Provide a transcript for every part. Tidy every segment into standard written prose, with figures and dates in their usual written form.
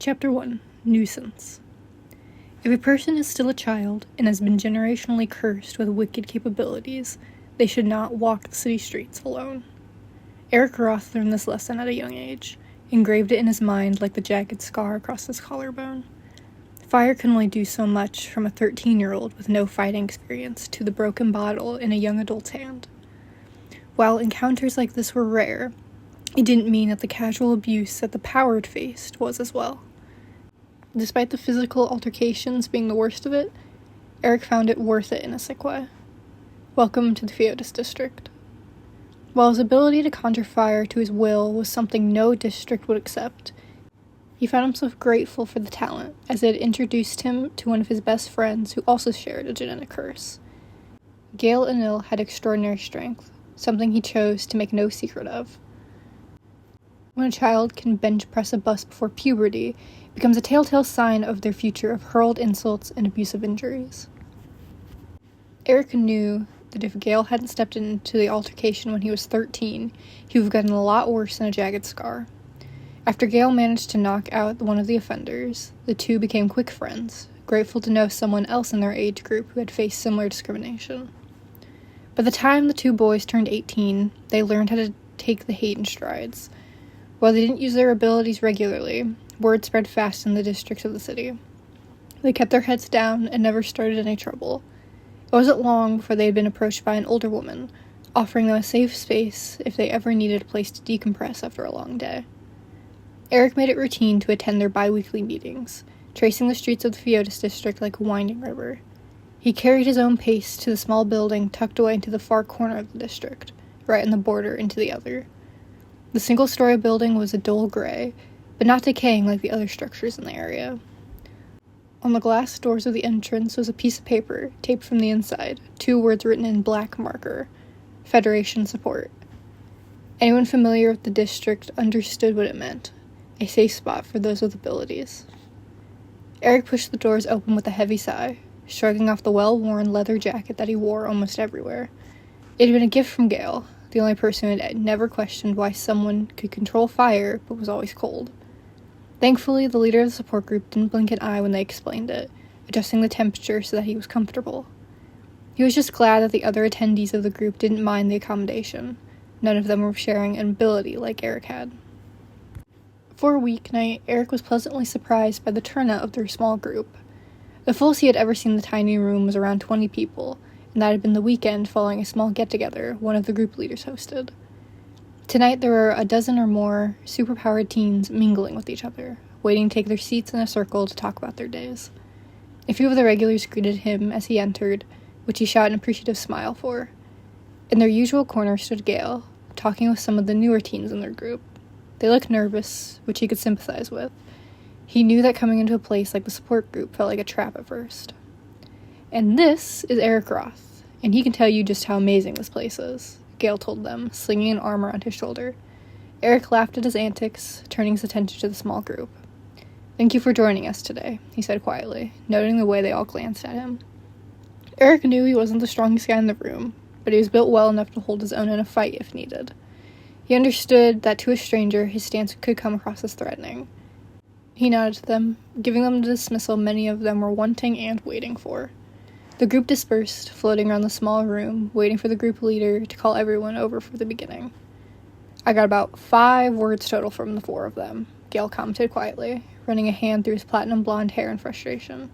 Chapter 1. Nuisance. If a person is still a child and has been generationally cursed with wicked capabilities, they should not walk the city streets alone. Eric Roth learned this lesson at a young age, engraved it in his mind like the jagged scar across his collarbone. Fire can only do so much from a 13-year-old with no fighting experience to the broken bottle in a young adult's hand. While encounters like this were rare, it didn't mean that the casual abuse that the powered faced was as well. Despite the physical altercations being the worst of it, Eric found it worth it in a sick way. Welcome to the Foetus District. While his ability to conjure fire to his will was something no district would accept, he found himself grateful for the talent, as it had introduced him to one of his best friends who also shared a genetic curse. Gale Anil had extraordinary strength, something he chose to make no secret of. When a child can bench press a bus before puberty, it becomes a telltale sign of their future of hurled insults and abusive injuries. Eric knew that if Gale hadn't stepped into the altercation when he was 13, he would have gotten a lot worse than a jagged scar. After Gale managed to knock out one of the offenders, the two became quick friends, grateful to know someone else in their age group who had faced similar discrimination. By the time the two boys turned 18, they learned how to take the hate in strides. While they didn't use their abilities regularly, word spread fast in the districts of the city. They kept their heads down and never started any trouble. It wasn't long before they had been approached by an older woman, offering them a safe space if they ever needed a place to decompress after a long day. Eric made it routine to attend their bi-weekly meetings, tracing the streets of the Foetus District like a winding river. He carried his own pace to the small building tucked away into the far corner of the district, right on the border into the other. The single-story building was a dull gray, but not decaying like the other structures in the area. On the glass doors of the entrance was a piece of paper, taped from the inside, 2 words written in black marker: Federation Support. Anyone familiar with the district understood what it meant: a safe spot for those with abilities. Eric pushed the doors open with a heavy sigh, shrugging off the well-worn leather jacket that he wore almost everywhere. It had been a gift from Gale, the only person who had never questioned why someone could control fire but was always cold. Thankfully, the leader of the support group didn't blink an eye when they explained it, adjusting the temperature so that he was comfortable. He was just glad that the other attendees of the group didn't mind the accommodation. None of them were sharing an ability like Eric had. For a weeknight, Eric was pleasantly surprised by the turnout of their small group. The fullest he had ever seen in the tiny room was around 20 people, and that had been the weekend following a small get-together one of the group leaders hosted. Tonight there were a dozen or more superpowered teens mingling with each other, waiting to take their seats in a circle to talk about their days. A few of the regulars greeted him as he entered, which he shot an appreciative smile for. In their usual corner stood Gale, talking with some of the newer teens in their group. They looked nervous, which he could sympathize with. He knew that coming into a place like the support group felt like a trap at first. And this is Eric Roth, and he can tell you just how amazing this place is, Gale told them, slinging an arm around his shoulder. Eric laughed at his antics, turning his attention to the small group. "Thank you for joining us today," he said quietly, noting the way they all glanced at him. Eric knew he wasn't the strongest guy in the room, but he was built well enough to hold his own in a fight if needed. He understood that to a stranger, his stance could come across as threatening. He nodded to them, giving them the dismissal many of them were wanting and waiting for. The group dispersed, floating around the small room, waiting for the group leader to call everyone over for the beginning. "I got about 5 words total from the 4 of them," Gale commented quietly, running a hand through his platinum blonde hair in frustration.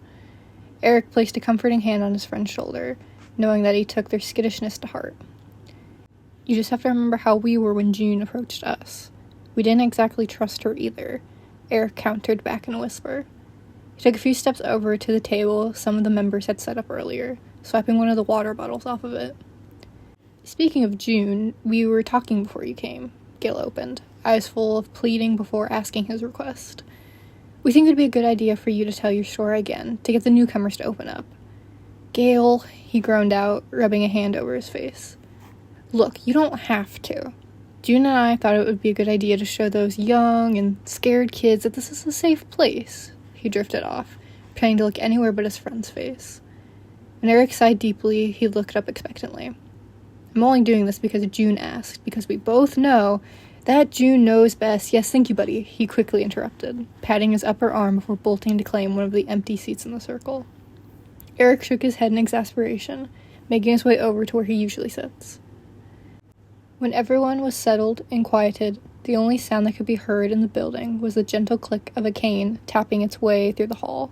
Eric placed a comforting hand on his friend's shoulder, knowing that he took their skittishness to heart. "You just have to remember how we were when June approached us. We didn't exactly trust her either," Eric countered back in a whisper. He took a few steps over to the table some of the members had set up earlier, swiping one of the water bottles off of it. "Speaking of June, we were talking before you came," Gale opened, eyes full of pleading before asking his request. "We think it would be a good idea for you to tell your story again, to get the newcomers to open up." "Gale," he groaned out, rubbing a hand over his face. "Look, you don't have to. June and I thought it would be a good idea to show those young and scared kids that this is a safe place." He drifted off, trying to look anywhere but his friend's face. When Eric sighed deeply, he looked up expectantly. "I'm only doing this because June asked, because we both know "That June knows best. Yes, thank you, buddy," he quickly interrupted, patting his upper arm before bolting to claim one of the empty seats in the circle. Eric shook his head in exasperation, making his way over to where he usually sits. When everyone was settled and quieted, the only sound that could be heard in the building was the gentle click of a cane tapping its way through the hall.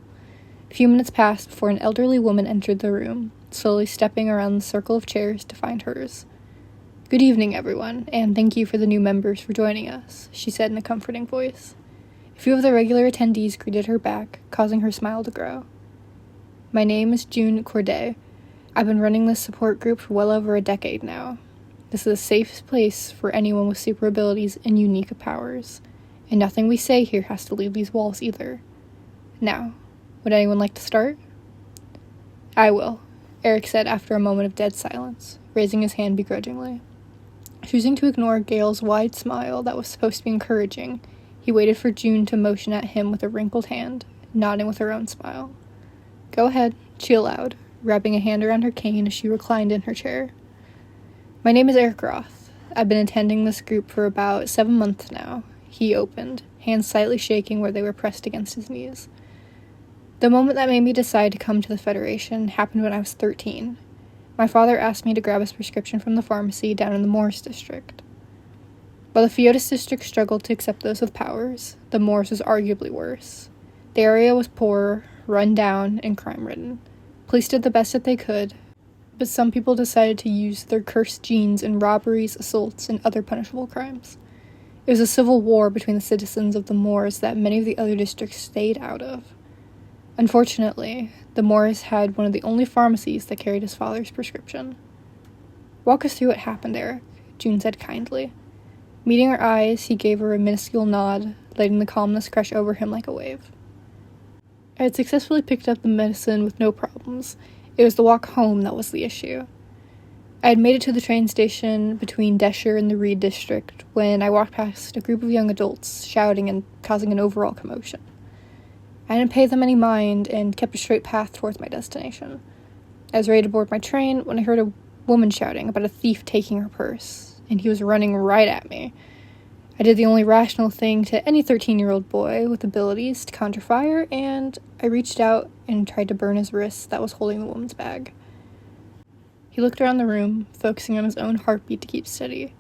A few minutes passed before an elderly woman entered the room, slowly stepping around the circle of chairs to find hers. "Good evening, everyone, and thank you for the new members for joining us," she said in a comforting voice. A few of the regular attendees greeted her back, causing her smile to grow. "My name is June Corday. I've been running this support group for well over a decade now. This is a safe place for anyone with super abilities and unique powers, and nothing we say here has to leave these walls either. Now, would anyone like to start?" "I will," Eric said after a moment of dead silence, raising his hand begrudgingly. Choosing to ignore Gale's wide smile that was supposed to be encouraging, he waited for June to motion at him with a wrinkled hand, nodding with her own smile. "Go ahead," she allowed, wrapping a hand around her cane as she reclined in her chair. "My name is Eric Roth. I've been attending this group for about 7 months now," he opened, hands slightly shaking where they were pressed against his knees. "The moment that made me decide to come to the Federation happened when I was 13. My father asked me to grab his prescription from the pharmacy down in the Morris district. While the Fiotis district struggled to accept those with powers, the Morris was arguably worse. The area was poor, run down, and crime-ridden. Police did the best that they could, but some people decided to use their cursed genes in robberies, assaults, and other punishable crimes. It was a civil war between the citizens of the Moors that many of the other districts stayed out of. Unfortunately, the Morris had one of the only pharmacies that carried his father's prescription." "Walk us through what happened, Eric," June said kindly. Meeting her eyes, he gave her a minuscule nod, letting the calmness crush over him like a wave. "I had successfully picked up the medicine with no problems. It was the walk home that was the issue. I had made it to the train station between Desher and the Reed district when I walked past a group of young adults shouting and causing an overall commotion. I didn't pay them any mind and kept a straight path towards my destination. I was ready to board my train when I heard a woman shouting about a thief taking her purse, and he was running right at me. I did the only rational thing to any 13-year-old boy with abilities to conjure fire, and I reached out and tried to burn his wrist that was holding the woman's bag." He looked around the room, focusing on his own heartbeat to keep steady.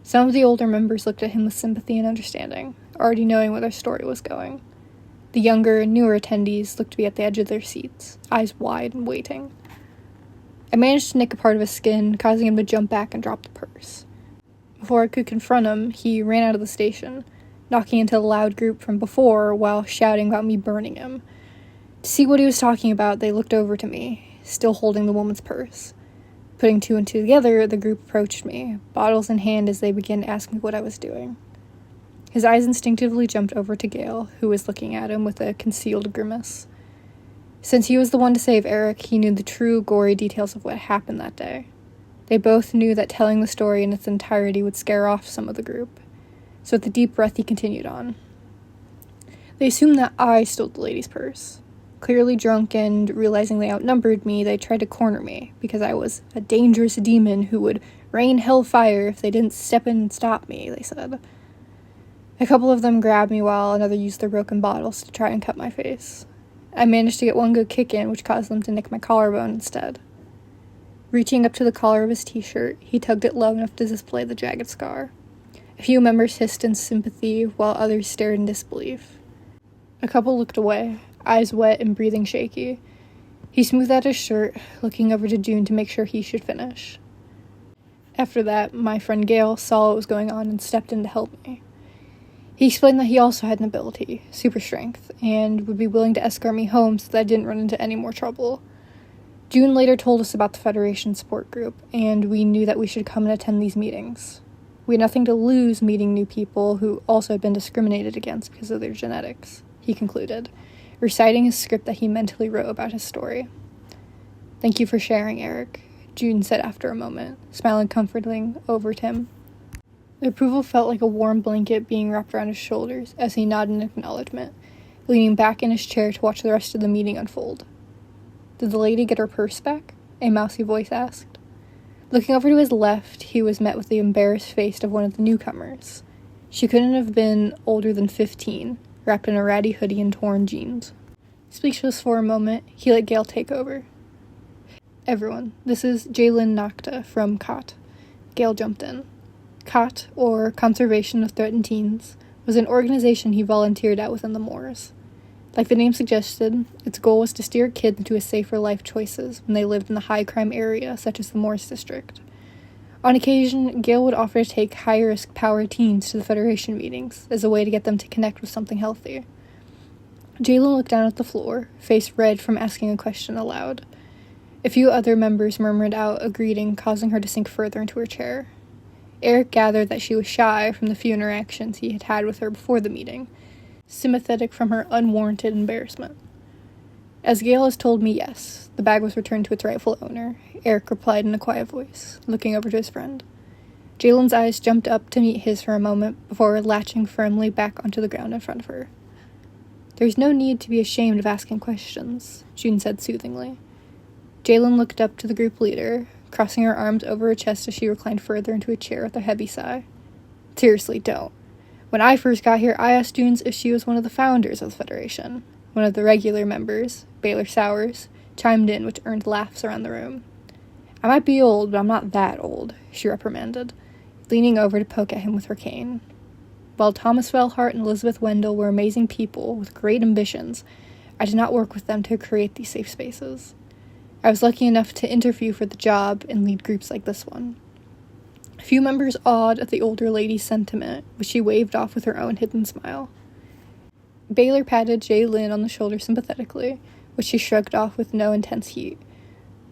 Some of the older members looked at him with sympathy and understanding, already knowing where their story was going. The younger, newer attendees looked to be at the edge of their seats, eyes wide and waiting. I managed to nick a part of his skin, causing him to jump back and drop the purse. Before I could confront him, he ran out of the station, knocking into the loud group from before while shouting about me burning him. To see what he was talking about, they looked over to me, still holding the woman's purse. Putting two and two together, the group approached me, bottles in hand as they began to ask me what I was doing. His eyes instinctively jumped over to Gale, who was looking at him with a concealed grimace. Since he was the one to save Eric, he knew the true, gory details of what happened that day. They both knew that telling the story in its entirety would scare off some of the group. So with a deep breath, he continued on. "They assumed that I stole the lady's purse. Clearly drunk and realizing they outnumbered me, they tried to corner me, because I was a dangerous demon who would rain hellfire if they didn't step in and stop me, they said. A couple of them grabbed me while another used their broken bottles to try and cut my face. I managed to get one good kick in, which caused them to nick my collarbone instead." Reaching up to the collar of his t-shirt, he tugged it low enough to display the jagged scar. A few members hissed in sympathy, while others stared in disbelief. A couple looked away, eyes wet and breathing shaky. He smoothed out his shirt, looking over to June to make sure he should finish. After that, my friend Gale saw what was going on and stepped in to help me. He explained that he also had an ability, super strength, and would be willing to escort me home so that I didn't run into any more trouble. June later told us about the Federation support group, and we knew that we should come and attend these meetings. We had nothing to lose meeting new people who also had been discriminated against because of their genetics, he concluded, reciting his script that he mentally wrote about his story. "Thank you for sharing, Eric," June said after a moment, smiling comfortingly over at him. The approval felt like a warm blanket being wrapped around his shoulders as he nodded in acknowledgement, leaning back in his chair to watch the rest of the meeting unfold. "Did the lady get her purse back?" a mousy voice asked. Looking over to his left, he was met with the embarrassed face of one of the newcomers. She couldn't have been older than 15, wrapped in a ratty hoodie and torn jeans. Speechless for a moment, he let Gale take over. "Everyone, this is Jalen Nakta from COT." Gale jumped in. COT, or Conservation of Threatened Teens, was an organization he volunteered at within the Moors. Like the name suggested, its goal was to steer kids into a safer life choices when they lived in the high-crime area, such as the Moors District. On occasion, Gale would offer to take high-risk power teens to the Federation meetings as a way to get them to connect with something healthy. Jalen looked down at the floor, face red from asking a question aloud. A few other members murmured out a greeting, causing her to sink further into her chair. Eric gathered that she was shy from the few interactions he had had with her before the meeting, sympathetic from her unwarranted embarrassment. "As Gale has told me, yes, the bag was returned to its rightful owner," Eric replied in a quiet voice, looking over to his friend. Jalen's eyes jumped up to meet his for a moment before latching firmly back onto the ground in front of her. "There's no need to be ashamed of asking questions," June said soothingly. Jalen looked up to the group leader, crossing her arms over her chest as she reclined further into a chair with a heavy sigh. "Seriously, don't. When I first got here, I asked June if she was one of the founders of the Federation." One of the regular members, Baylor Sowers, chimed in, which earned laughs around the room. "I might be old, but I'm not that old," she reprimanded, leaning over to poke at him with her cane. While Thomas Fellhart and Elizabeth Wendell were amazing people with great ambitions, I did not work with them to create these safe spaces. I was lucky enough to interview for the job and lead groups like this one. A few members awed at the older lady's sentiment, which she waved off with her own hidden smile. Baylor patted Jaylin on the shoulder sympathetically, which she shrugged off with no intense heat.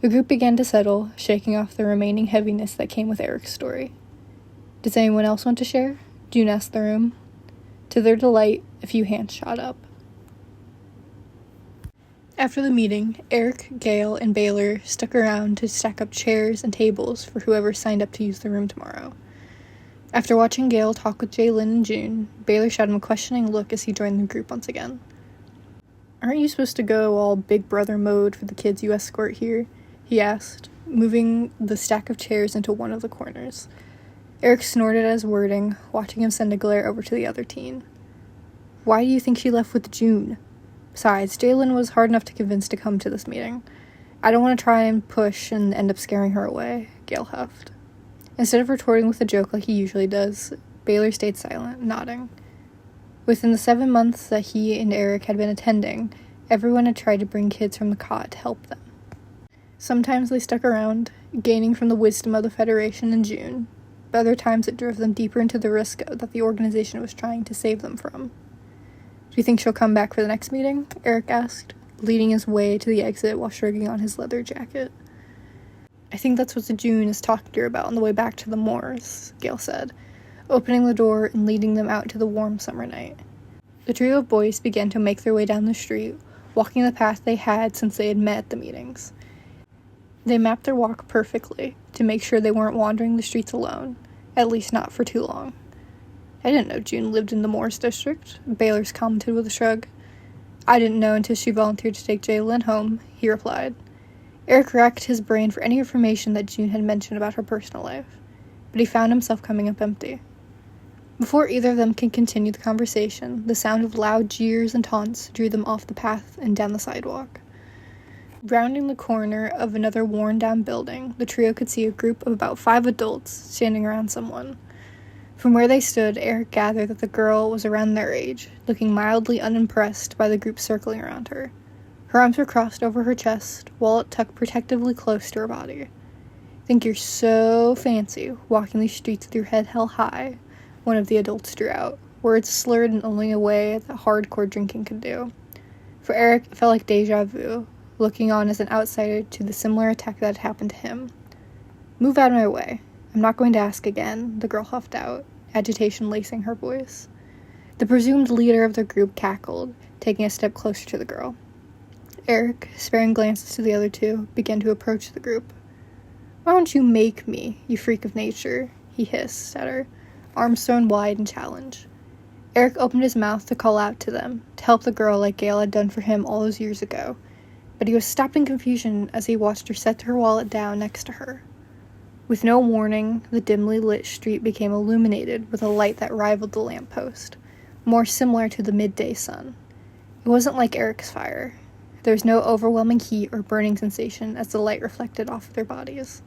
The group began to settle, shaking off the remaining heaviness that came with Eric's story. "Does anyone else want to share?" June asked the room. To their delight, a few hands shot up. After the meeting, Eric, Gale, and Baylor stuck around to stack up chairs and tables for whoever signed up to use the room tomorrow. After watching Gale talk with Jaylin and June, Baylor shot him a questioning look as he joined the group once again. "Aren't you supposed to go all Big Brother mode for the kids you escort here?" he asked, moving the stack of chairs into one of the corners. Eric snorted at his wording, watching him send a glare over to the other teen. "Why do you think she left with June? Besides, Jalen was hard enough to convince to come to this meeting. I don't want to try and push and end up scaring her away," Gale huffed. Instead of retorting with a joke like he usually does, Baylor stayed silent, nodding. Within the 7 months that he and Eric had been attending, everyone had tried to bring kids from the COT to help them. Sometimes they stuck around, gaining from the wisdom of the Federation in June, but other times it drove them deeper into the risk that the organization was trying to save them from. "Do you think she'll come back for the next meeting?" Eric asked, leading his way to the exit while shrugging on his leather jacket. "I think that's what the June is talking to her about on the way back to the Moors," Gale said, opening the door and leading them out into the warm summer night. The trio of boys began to make their way down the street, walking the path they had since they had met at the meetings. They mapped their walk perfectly to make sure they weren't wandering the streets alone, at least not for too long. "I didn't know June lived in the Moors District," Baylor's commented with a shrug. "I didn't know until she volunteered to take Jaylin home," he replied. Eric racked his brain for any information that June had mentioned about her personal life, but he found himself coming up empty. Before either of them could continue the conversation, the sound of loud jeers and taunts drew them off the path and down the sidewalk. Rounding the corner of another worn-down building, the trio could see a group of about 5 adults standing around someone. From where they stood, Eric gathered that the girl was around their age, looking mildly unimpressed by the group circling around her. Her arms were crossed over her chest, wallet tucked protectively close to her body. "Think you're so fancy, walking these streets with your head held high," one of the adults drew out, words slurred in only a way that hardcore drinking could do. For Eric, it felt like deja vu, looking on as an outsider to the similar attack that had happened to him. "Move out of my way. I'm not going to ask again," the girl huffed out, agitation lacing her voice. The presumed leader of the group cackled, taking a step closer to the girl. Eric, sparing glances to the other two, began to approach the group. "Why don't you make me, you freak of nature?" he hissed at her, arms thrown wide in challenge. Eric opened his mouth to call out to them, to help the girl like Gale had done for him all those years ago, but he was stopped in confusion as he watched her set her wallet down next to her. With no warning, the dimly lit street became illuminated with a light that rivaled the lamppost, more similar to the midday sun. It wasn't like Eric's fire. There was no overwhelming heat or burning sensation as the light reflected off of their bodies.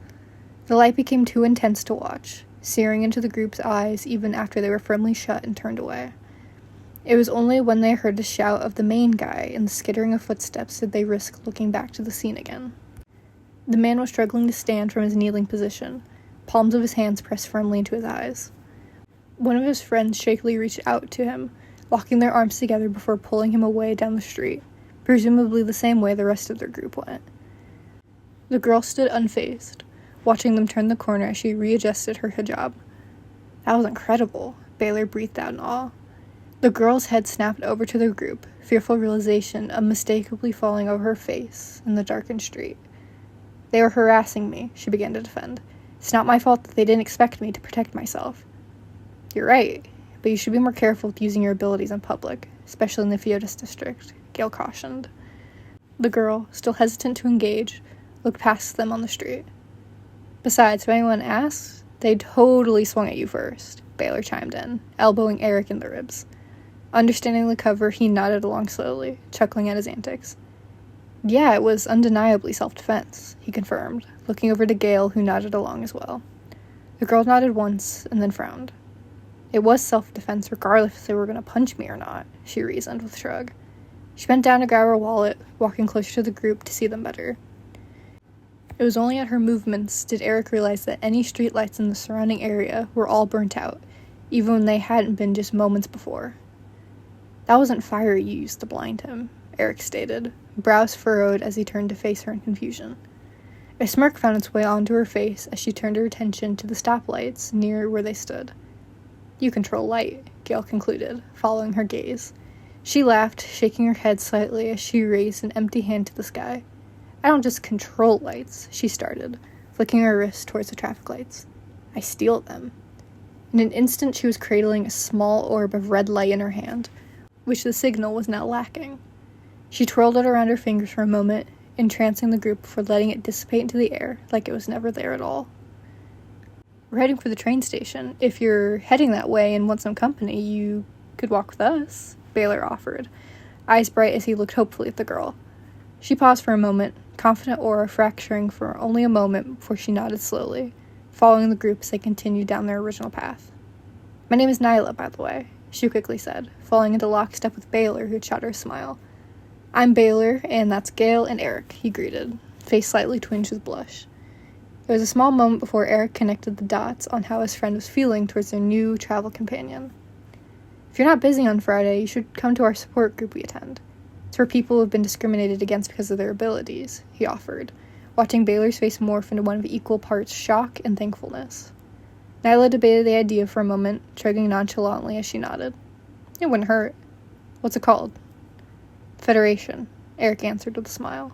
The light became too intense to watch, searing into the group's eyes even after they were firmly shut and turned away. It was only when they heard the shout of the main guy and the skittering of footsteps did they risk looking back to the scene again. The man was struggling to stand from his kneeling position, palms of his hands pressed firmly into his eyes. One of his friends shakily reached out to him, locking their arms together before pulling him away down the street, presumably the same way the rest of their group went. The girl stood unfazed, watching them turn the corner as she readjusted her hijab. That was incredible, Baylor breathed out in awe. The girl's head snapped over to the group, fearful realization unmistakably falling over her face in the darkened street. They were harassing me, she began to defend. It's not my fault that they didn't expect me to protect myself. You're right, but you should be more careful with using your abilities in public, especially in the Fiotis district, Gale cautioned. The girl, still hesitant to engage, looked past them on the street. Besides, if anyone asks, they totally swung at you first, Baylor chimed in, elbowing Eric in the ribs. Understanding the cover, he nodded along slowly, chuckling at his antics. Yeah, it was undeniably self-defense, he confirmed, looking over to Gale, who nodded along as well. The girl nodded once, and then frowned. It was self-defense regardless if they were going to punch me or not, she reasoned with a shrug. She bent down to grab her wallet, walking closer to the group to see them better. It was only at her movements did Eric realize that any streetlights in the surrounding area were all burnt out, even when they hadn't been just moments before. That wasn't fire you used to blind him, Eric stated, brows furrowed as he turned to face her in confusion. A smirk found its way onto her face as she turned her attention to the stoplights near where they stood. You control light, Gale concluded, following her gaze. She laughed, shaking her head slightly as she raised an empty hand to the sky. I don't just control lights, she started, flicking her wrist towards the traffic lights. I steal them. In an instant she was cradling a small orb of red light in her hand, which the signal was now lacking. She twirled it around her fingers for a moment, entrancing the group before letting it dissipate into the air like it was never there at all. We're heading for the train station. If you're heading that way and want some company, you could walk with us, Baylor offered, eyes bright as he looked hopefully at the girl. She paused for a moment, confident aura fracturing for only a moment before she nodded slowly, following the group as they continued down their original path. My name is Nyla, by the way, she quickly said, falling into lockstep with Baylor, who shot her a smile. I'm Baylor, and that's Gale and Eric, he greeted, face slightly twinged with blush. There was a small moment before Eric connected the dots on how his friend was feeling towards their new travel companion. If you're not busy on Friday, you should come to our support group we attend. It's for people who have been discriminated against because of their abilities, he offered, watching Baylor's face morph into one of equal parts shock and thankfulness. Nyla debated the idea for a moment, shrugging nonchalantly as she nodded. It wouldn't hurt. What's it called? Federation, Eric answered with a smile.